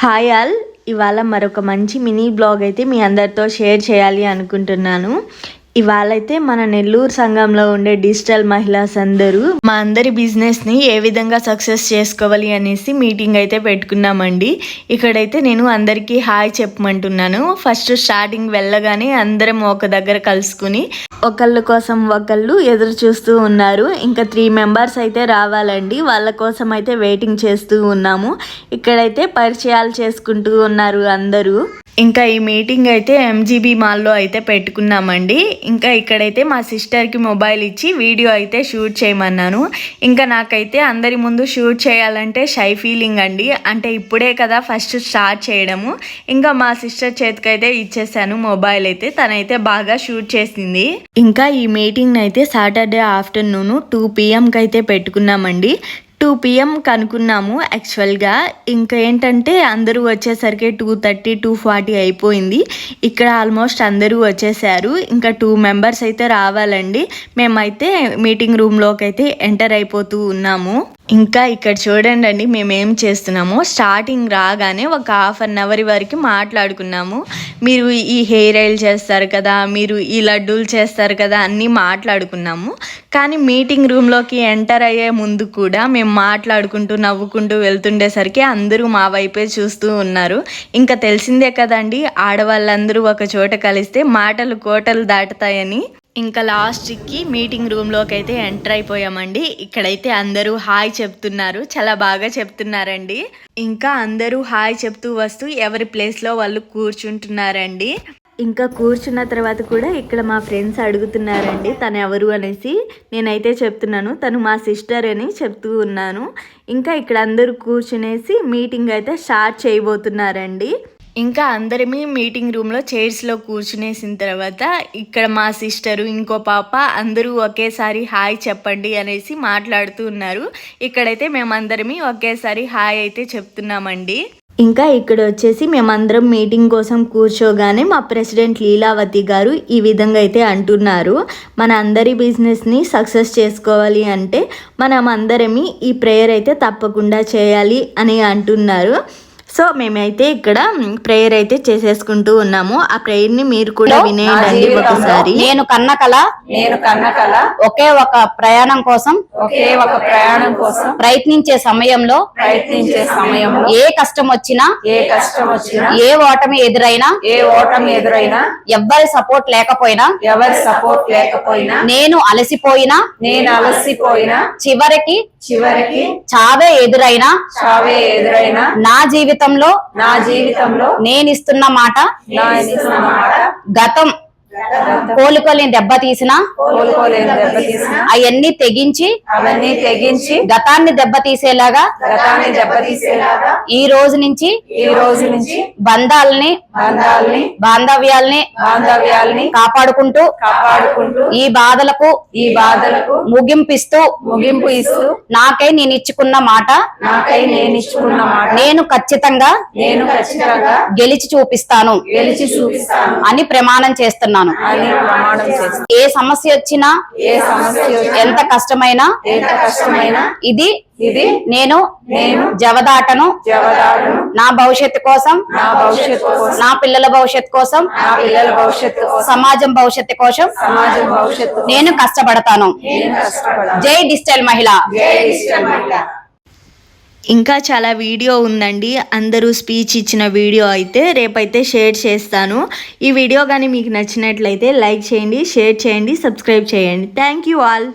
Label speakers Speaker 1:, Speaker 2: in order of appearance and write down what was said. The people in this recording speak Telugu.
Speaker 1: హాయ్ ఆల్, ఇవాళ మరొక మంచి మినీ బ్లాగ్ అయితే మీ అందరితో షేర్ చేయాలి అనుకుంటున్నాను. ఇవాళ అయితే మన నెల్లూరు సంఘంలో ఉండే డిజిటల్ మహిళాస్ అందరూ మా అందరి బిజినెస్ని ఏ విధంగా సక్సెస్ చేసుకోవాలి అనేసి మీటింగ్ అయితే పెట్టుకున్నామండి. ఇక్కడైతే నేను అందరికీ హాయ్ చెప్పమంటున్నాను. ఫస్ట్ స్టార్టింగ్ వెళ్ళగానే అందరం ఒక దగ్గర కలుసుకుని ఒకళ్ళ కోసం ఒకళ్ళు ఎదురు చూస్తూ ఉన్నారు. ఇంకా 3 మెంబర్స్ అయితే రావాలండి, వాళ్ళ కోసం అయితే వెయిటింగ్ చేస్తూ ఉన్నాము. ఇక్కడైతే పరిచయాలు చేసుకుంటూ ఉన్నారు అందరూ. ఇంకా ఈ మీటింగ్ అయితే MGB మాల్లో అయితే పెట్టుకున్నామండి. ఇంకా ఇక్కడైతే మా సిస్టర్కి మొబైల్ ఇచ్చి వీడియో అయితే షూట్ చేయమన్నాను. ఇంకా నాకైతే అందరి ముందు షూట్ చేయాలంటే షై ఫీలింగ్ అండి. అంటే ఇప్పుడే కదా ఫస్ట్ స్టార్ట్ చేయడము. ఇంకా మా సిస్టర్ చేతికైతే ఇచ్చేసాను మొబైల్ అయితే. తనైతే బాగా షూట్ చేసింది. ఇంకా ఈ మీటింగ్ అయితే సాటర్డే ఆఫ్టర్నూన్ 2 PM అయితే పెట్టుకున్నామండి. 2 PM కనుక్కున్నాము యాక్చువల్గా. ఇంకా ఏంటంటే అందరూ వచ్చేసరికి 2:30 2:40 అయిపోయింది. ఇక్కడ ఆల్మోస్ట్ అందరూ వచ్చేసారు. ఇంకా 2 మెంబర్స్ అయితే రావాలండి. మేమైతే మీటింగ్ రూమ్లోకి అయితే ఎంటర్ అయిపోతూ ఉన్నాము. ఇంకా ఇక్కడ చూడండి అండి, మేమేం చేస్తున్నామో స్టార్టింగ్ రాగానే ఒక 1/2 అవర్ వరకు మాట్లాడుకున్నాము. మీరు ఈ హెయిర్ ఆయిల్ చేస్తారు కదా, మీరు ఈ లడ్డూలు చేస్తారు కదా అన్నీ మాట్లాడుకున్నాము. కానీ మీటింగ్ రూమ్లోకి ఎంటర్ అయ్యే ముందు కూడా మేము మాట్లాడుకుంటూ నవ్వుకుంటూ వెళ్తుండేసరికి అందరూ మా వైపే చూస్తూ ఉన్నారు. ఇంకా తెలిసిందే కదండి, ఆడవాళ్ళందరూ ఒక చోట కలిస్తే మాటలు కోటలు దాటుతాయని. ఇంకా లాస్ట్కి మీటింగ్ రూమ్లోకి అయితే ఎంటర్ అయిపోయామండి. ఇక్కడైతే అందరూ హాయ్ చెప్తున్నారు, చాలా బాగా చెప్తున్నారండి. ఇంకా అందరూ హాయ్ చెప్తూ వస్తూ ఎవరి ప్లేస్లో వాళ్ళు కూర్చుంటున్నారండి. ఇంకా కూర్చున్న తర్వాత కూడా ఇక్కడ మా ఫ్రెండ్స్ అడుగుతున్నారండి తను ఎవరు అనేసి. నేనైతే చెప్తున్నాను తను మా సిస్టర్ అని చెప్తూ ఉన్నాను. ఇంకా ఇక్కడ అందరూ కూర్చునేసి మీటింగ్ అయితే స్టార్ట్ చేయబోతున్నారండి. ఇంకా అందరమీ మీటింగ్ రూమ్లో చైర్స్లో కూర్చునేసిన తర్వాత ఇక్కడ మా సిస్టరు ఇంకో పాప అందరూ ఒకేసారి హాయ్ చెప్పండి అనేసి మాట్లాడుతూ ఉన్నారు. ఇక్కడైతే మేమందరమీ ఒకేసారి హాయ్ అయితే చెప్తున్నామండి. ఇంకా ఇక్కడ వచ్చేసి మేమందరం మీటింగ్ కోసం కూర్చోగానే మా ప్రెసిడెంట్ లీలావతి గారు ఈ విధంగా అయితే అంటున్నారు, మన అందరి బిజినెస్ని సక్సెస్ చేసుకోవాలి అంటే మనం అందరమీ ఈ ప్రేయర్ అయితే తప్పకుండా చేయాలి అని అంటున్నారు. సో మేమైతే ఇక్కడ ప్రేయర్ అయితే చేసేసుకుంటూ ఉన్నాము. ఆ ప్రేయర్ ని మీరు కూడా వినేయండి ఒకసారి.
Speaker 2: నేను కన్నకల ఒకే ఒక ప్రయాణం కోసం ప్రయత్నించే సమయంలో ఏ కష్టం వచ్చినా ఏ ఓటమి ఎదురైనా ఎవ్వరి సపోర్ట్ లేకపోయినా నేను అలసిపోయినా చివరికి చావే ఎదురైనా నా జీవితంలో నేను ఇస్తున్న మాట గతం కోలుకోలేని దెబ్బతీసినా అవన్నీ తెగించి గతాన్ని దెబ్బతీసేలాగా ఈ రోజు నుంచి బంధాలని బాంధవ్యాల్ని కాపాడుకుంటూ ఈ బాధలకు ముగింపు ఇస్తూ నాకై నేను ఇచ్చుకున్న మాట నేను ఖచ్చితంగా గెలిచి చూపిస్తాను అని ప్రమాణం చేస్తున్నాను. ఏ సమస్య వచ్చినా ఎంత కష్టమైనా ఇది నేను జవదాటను. నా భవిష్యత్తు కోసం నా పిల్లల భవిష్యత్తు కోసం సమాజం భవిష్యత్తు కోసం నేను కష్టపడతాను. జై డిజిటల్ మహిళ.
Speaker 1: ఇంకా చాలా వీడియో ఉందండి. అందరూ స్పీచ్ ఇచ్చిన వీడియో అయితే రేపైతే షేర్ చేస్తాను. ఈ వీడియో కానీ మీకు నచ్చినట్లయితే లైక్ చేయండి, షేర్ చేయండి, సబ్స్క్రైబ్ చేయండి. Thank you all.